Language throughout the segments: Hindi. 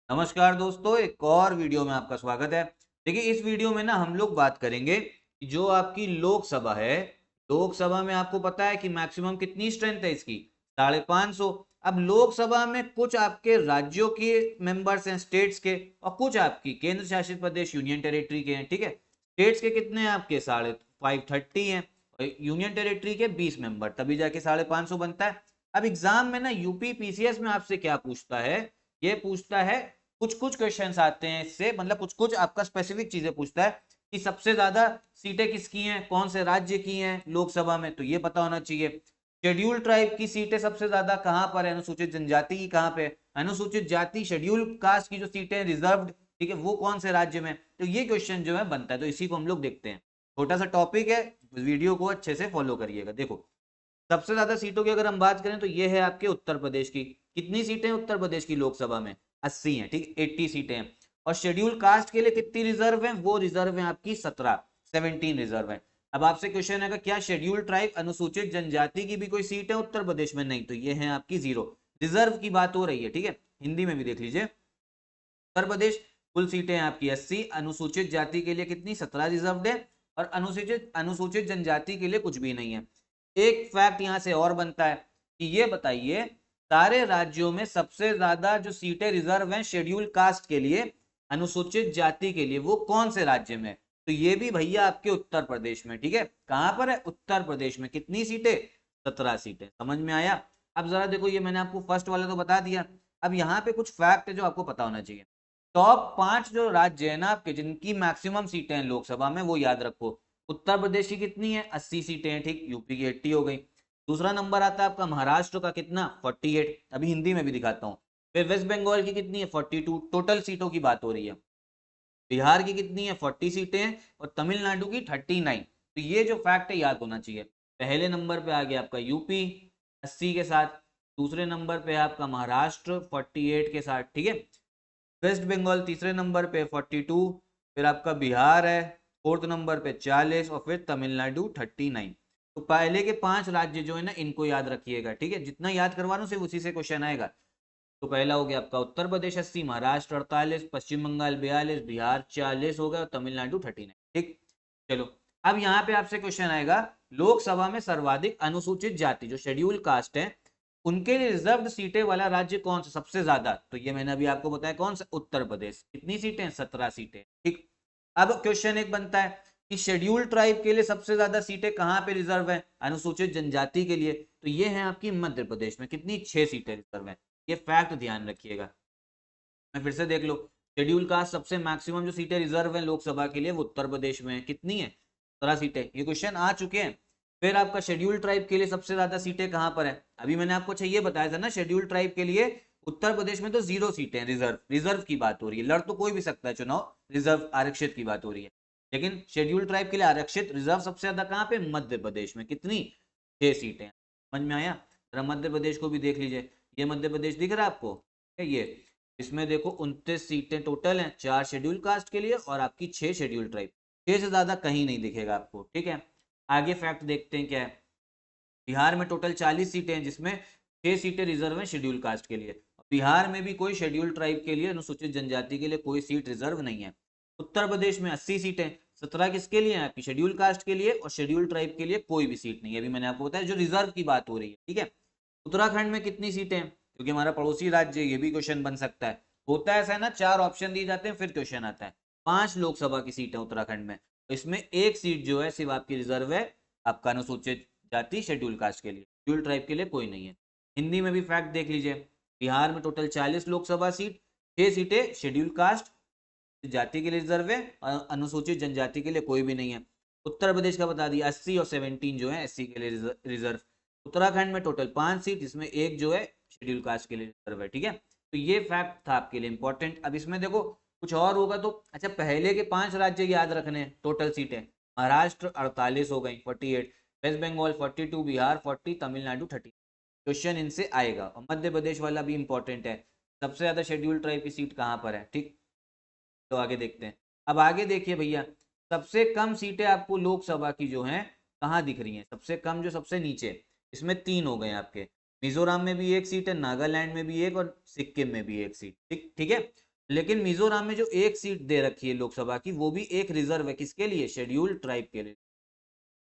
नमस्कार दोस्तों, एक और वीडियो में आपका स्वागत है। देखिए, इस वीडियो में ना हम लोग बात करेंगे कि जो आपकी लोकसभा है, लोकसभा में आपको पता है कि मैक्सिमम कितनी स्ट्रेंथ है इसकी? 550। अब लोकसभा में कुछ आपके राज्यों के मेंबर्स हैं, स्टेट्स के, और कुछ आपकी केंद्र शासित प्रदेश यूनियन टेरिटरी के हैं। ठीक है, स्टेट्स के कितने हैं आपके? 530 हैं, और यूनियन टेरिटरी के 20 मेंबर, तभी जाके 550 बनता है। अब एग्जाम में ना यूपी पीसीएस में आपसे क्या पूछता है? ये पूछता है, कुछ कुछ क्वेश्चंस आते हैं इससे, मतलब कुछ कुछ आपका स्पेसिफिक चीजें पूछता है कि सबसे ज्यादा सीटें किसकी हैं, कौन से राज्य की हैं लोकसभा में, तो ये पता होना चाहिए। शेड्यूल ट्राइब की सीटें सबसे ज्यादा कहां पर है, अनुसूचित जनजाति की कहां पे, अनुसूचित जाति शेड्यूल कास्ट की जो सीटें रिजर्व्ड, ठीक है, वो कौन से राज्य में, तो ये क्वेश्चन जो है बनता है। तो इसी को हम लोग देखते हैं। छोटा सा टॉपिक है, वीडियो को अच्छे से फॉलो करिएगा। देखो, सबसे ज्यादा सीटों की अगर हम बात करें तो ये है आपके उत्तर प्रदेश की। कितनी सीटें हैं उत्तर प्रदेश की लोकसभा में? 80 हैं, ठीक, 80 सीटें हैं। और शेड्यूल कास्ट के लिए कितनी रिजर्व है? वो रिजर्व है आपकी 17 रिजर्व है। अब आपसे क्वेश्चन है, क्या शेड्यूल ट्राइब अनुसूचित जनजाति की भी कोई सीट है उत्तर प्रदेश में? नहीं, तो ये है आपकी जीरो। रिजर्व की बात हो रही है, ठीक है। हिंदी में भी देख लीजिए, उत्तर प्रदेश कुल सीटें हैं आपकी 80, अनुसूचित जाति के लिए कितनी? 17 रिजर्व्ड है, और अनुसूचित अनुसूचित जनजाति के लिए कुछ भी नहीं है। एक फैक्ट यहां से और बनता है कि ये बताइए, सारे राज्यों में सबसे ज्यादा जो सीटें रिजर्व हैं शेड्यूल कास्ट के लिए, अनुसूचित जाति के लिए, वो कौन से राज्य में? तो ये भी भैया आपके उत्तर प्रदेश में, ठीक है। कहां पर है? उत्तर प्रदेश में। कितनी सीटें? 17 सीटें। समझ में आया? अब जरा देखो, ये मैंने आपको फर्स्ट वाला तो बता दिया। अब यहाँ पे कुछ फैक्ट है जो आपको पता होना चाहिए। टॉप 5 जो राज्य है ना आपके, जिनकी मैक्सिमम सीटें हैं लोकसभा में, वो याद रखो। उत्तर प्रदेश की कितनी है? 80 सीटें हैं, ठीक। यूपी की 80 हो गई। दूसरा नंबर आता है आपका महाराष्ट्र का, कितना? 48। अभी हिंदी में भी दिखाता हूँ। फिर वेस्ट बंगाल की कितनी है? 42। टोटल सीटों की बात हो रही है। बिहार की कितनी है? 40 सीटें हैं, और तमिलनाडु की 39। तो ये जो फैक्ट है याद होना चाहिए। पहले नंबर पे आ गया आपका यूपी 80 के साथ। दूसरे नंबर पे है आपका महाराष्ट्र 48 के साथ, ठीक है। वेस्ट बंगाल तीसरे नंबर पे 42। फिर आपका बिहार है फोर्थ नंबर पे 40, और फिर तमिलनाडु 39। तो पहले के 5 राज्य जो है ना, इनको याद रखिएगा, ठीक है। जितना याद करवा रहा हूँ सिर्फ उसी से क्वेश्चन आएगा। तो पहला हो गया आपका उत्तर प्रदेश 80, महाराष्ट्र 48, पश्चिम बंगाल 42, बिहार 40 हो गया, और तमिलनाडु 39, ठीक। चलो, अब यहाँ पे आपसे क्वेश्चन आएगा, लोकसभा में सर्वाधिक अनुसूचित जाति जो शेड्यूल कास्ट है, उनके लिए रिजर्व्ड सीटें वाला राज्य कौन सा सबसे ज्यादा? तो ये मैंने अभी आपको बताया, कौन सा? उत्तर प्रदेश। कितनी सीटें? 17 सीटें, ठीक। अब क्वेश्चन एक बनता है कि शेड्यूल ट्राइब के लिए सबसे ज्यादा सीटें कहां पे रिजर्व है अनुसूचित जनजाति के लिए? तो ये है आपकी मध्य प्रदेश में। कितनी? 6 सीटें रिजर्व है। ये फैक्ट ध्यान रखिएगा। मैं फिर से देख लो, शेड्यूल कास्ट सबसे मैक्सिमम जो सीटें रिजर्व है लोकसभा के लिए, वो उत्तर प्रदेश में है। कितनी है? 17 सीटें। ये क्वेश्चन आ चुके हैं। फिर आपका शेड्यूल ट्राइब के लिए सबसे ज्यादा सीटें कहां पर है? अभी मैंने आपको चाहिए बताया था ना, शेड्यूल ट्राइब के लिए उत्तर प्रदेश में तो 0 सीटें। रिजर्व, रिजर्व की बात हो रही है। लड़ तो कोई भी सकता है चुनाव, रिजर्व आरक्षित की बात हो रही है। लेकिन शेड्यूल ट्राइब के लिए आरक्षित रिजर्व सबसे ज्यादा कहां पे? मध्य प्रदेश में। कितनी? 6 सीटें। समझ में आया? जरा मध्य प्रदेश को भी देख लीजिए। ये मध्य प्रदेश दिख रहा है आपको? ये इसमें देखो 29 सीटें टोटल हैं, 4 शेड्यूल कास्ट के लिए और आपकी 6 शेड्यूल ट्राइब। 6 से ज्यादा कहीं नहीं दिखेगा आपको, ठीक है। आगे फैक्ट देखते हैं क्या है। बिहार में टोटल 40 सीटें हैं, जिसमें 6 सीटें रिजर्व हैं शेड्यूल कास्ट के लिए। बिहार में भी कोई शेड्यूल ट्राइब के लिए, अनुसूचित जनजाति के लिए कोई सीट रिजर्व नहीं है। उत्तर प्रदेश में 80 सीटें, 17 किसके लिए हैं? आपकी शेड्यूल कास्ट के लिए, और शेड्यूल ट्राइब के लिए कोई भी सीट नहीं है। अभी मैंने आपको बताया, जो रिजर्व की बात हो रही है, ठीक है। उत्तराखंड में कितनी सीटें हैं? क्योंकि हमारा पड़ोसी राज्य, ये भी क्वेश्चन बन सकता है। होता है ऐसा है ना, 4 ऑप्शन दिए जाते हैं फिर क्वेश्चन आता है। 5 लोकसभा की सीटें उत्तराखंड में, तो इसमें एक सीट जो है सिर्फ आपकी रिजर्व है, आपका अनुसूचित जाति शेड्यूल कास्ट के लिए। शेड्यूल ट्राइब के लिए कोई नहीं है। हिंदी में भी फैक्ट देख लीजिए। बिहार में टोटल 40 लोकसभा सीट, 6 सीटें शेड्यूल कास्ट जाति के लिए रिजर्व है, और अनुसूचित जनजाति के लिए कोई भी नहीं है। उत्तर प्रदेश का बता दिया, 80 और 17 जो है एससी के लिए रिजर्व। उत्तराखंड में टोटल 5 सीट, जिसमें एक जो है शेड्यूल कास्ट के लिए रिजर्व है, ठीक है। तो ये फैक्ट था आपके लिए इंपॉर्टेंट। अब इसमें देखो कुछ और होगा तो, अच्छा, पहले के 5 राज्य याद रखने हैं। टोटल सीटें, महाराष्ट्र 48 हो गई, 48, वेस्ट बंगाल 42, बिहार 40, तमिलनाडु 30। क्वेश्चन इनसे आएगा। और मध्य प्रदेश वाला भी इंपॉर्टेंट है, सबसे ज्यादा शेड्यूल ट्राइब की सीट कहाँ पर है, ठीक। तो आगे देखते हैं। अब आगे देखिए भैया, सबसे कम सीटें आपको लोकसभा की जो हैं कहाँ दिख रही हैं? सबसे कम जो सबसे नीचे, इसमें 3 हो गए आपके। मिजोरम में भी एक सीट है, नागालैंड में भी एक, और सिक्किम में भी एक सीट, ठीक, ठीक है। लेकिन मिजोरम में जो एक सीट दे रखी है लोकसभा की, वो भी एक रिजर्व है, किसके लिए? शेड्यूल्ड ट्राइब के लिए।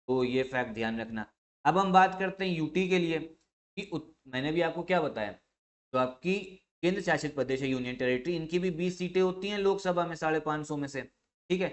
तो ये फैक्ट ध्यान रखना। अब हम बात करते हैं यूटी के लिए कि मैंने भी आपको क्या बताया, तो आपकी केंद्र शासित प्रदेश है, यूनियन टेरिटरी, इनकी भी 20 सीटें होती हैं लोकसभा में 550 में से, ठीक है।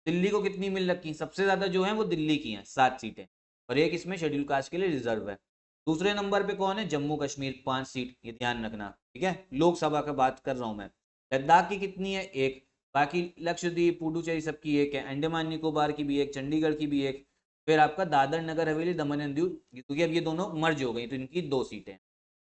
दिल्ली को कितनी मिल रखी? सबसे ज्यादा जो है वो दिल्ली की हैं, 7 सीटें, और एक इसमें शेड्यूल कास्ट के लिए रिजर्व है। दूसरे नंबर पे कौन है? जम्मू कश्मीर, 5 सीट, ये ध्यान रखना, ठीक है। लोकसभा का बात कर रहा हूं मैं। लद्दाख की कितनी है? एक। बाकी लक्षद्वीप, पुडुचेरी सबकी एक है, अंडमान निकोबार की भी एक, चंडीगढ़ की भी एक, फिर आपका दादर नगर हवेली, दमन एंड दीव, क्योंकि अब ये दोनों मर्ज हो गई तो इनकी 2 सीटें।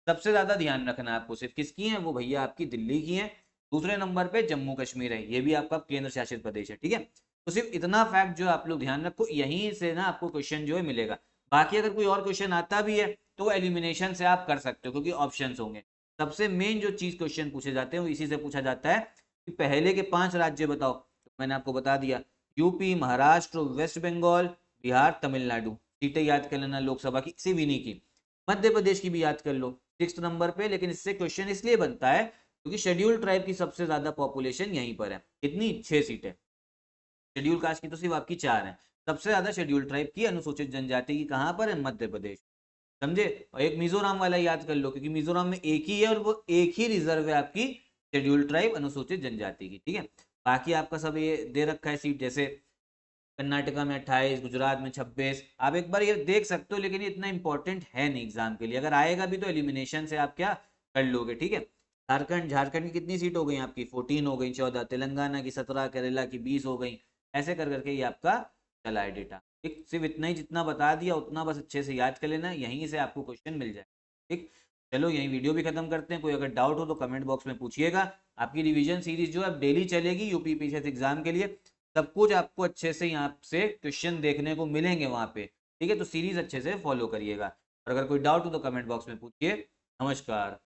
सबसे ज्यादा ध्यान रखना है आपको सिर्फ किसकी है, वो भैया आपकी दिल्ली की है। दूसरे नंबर पे जम्मू कश्मीर है, ये भी आपका केंद्र शासित प्रदेश है, ठीक है। तो सिर्फ इतना फैक्ट जो आप लोग ध्यान रखो, यहीं से ना आपको क्वेश्चन जो है मिलेगा। बाकी अगर कोई और क्वेश्चन आता भी है तो वो एलिमिनेशन से आप कर सकते हो, क्योंकि ऑप्शन होंगे। सबसे मेन जो चीज क्वेश्चन पूछे जाते हैं वो इसी से पूछा जाता है कि पहले के 5 राज्य बताओ, तो मैंने आपको बता दिया, यूपी, महाराष्ट्र, वेस्ट बंगाल, बिहार, तमिलनाडु। सीटें याद कर लेना लोकसभा की, सिर्फ इन्हीं की। मध्य प्रदेश की भी याद कर लो 6 नंबर पे, लेकिन इससे क्वेश्चन इसलिए बनता है क्योंकि शेड्यूल ट्राइब की सबसे ज्यादा पॉपुलेशन यहीं पर है। कितनी? 6 सीटें। शेड्यूल कास्ट की तो सिर्फ आपकी 4 है। सबसे ज्यादा शेड्यूल ट्राइब की, अनुसूचित जनजाति की कहां पर है? मध्य प्रदेश। समझे? और एक मिजोरम वाला याद कर लो, क्योंकि मिजोरम में एक ही है और वो एक ही रिजर्व है आपकी शेड्यूल ट्राइब अनुसूचित जनजाति की, ठीक है। बाकी आपका सब ये दे रखा है सीट, जैसे कर्नाटका में 28, गुजरात में 26, आप एक बार ये देख सकते हो, लेकिन ये इतना इंपॉर्टेंट है नहीं एग्जाम के लिए। अगर आएगा भी तो एलिमिनेशन से आप क्या कर लोगे, ठीक है। झारखंड, झारखंड की कितनी सीट हो गई आपकी? 14 हो गई, 14। तेलंगाना की 17, केरला की 20 हो गई। ऐसे कर करके ये आपका चला है डेटा, ठीक। सिर्फ इतना ही जितना बता दिया उतना बस अच्छे से याद कर लेना, यहीं से आपको क्वेश्चन मिल जाए, ठीक। चलो यही वीडियो भी खत्म करते हैं। कोई अगर डाउट हो तो कमेंट बॉक्स में पूछिएगा। आपकी रिवीजन सीरीज जो है अब डेली चलेगी यूपी पीसीएस एग्जाम के लिए। सब कुछ आपको अच्छे से यहाँ से क्वेश्चन देखने को मिलेंगे वहां पे, ठीक है। तो सीरीज अच्छे से फॉलो करिएगा, और अगर कोई डाउट हो तो कमेंट बॉक्स में पूछिए। नमस्कार।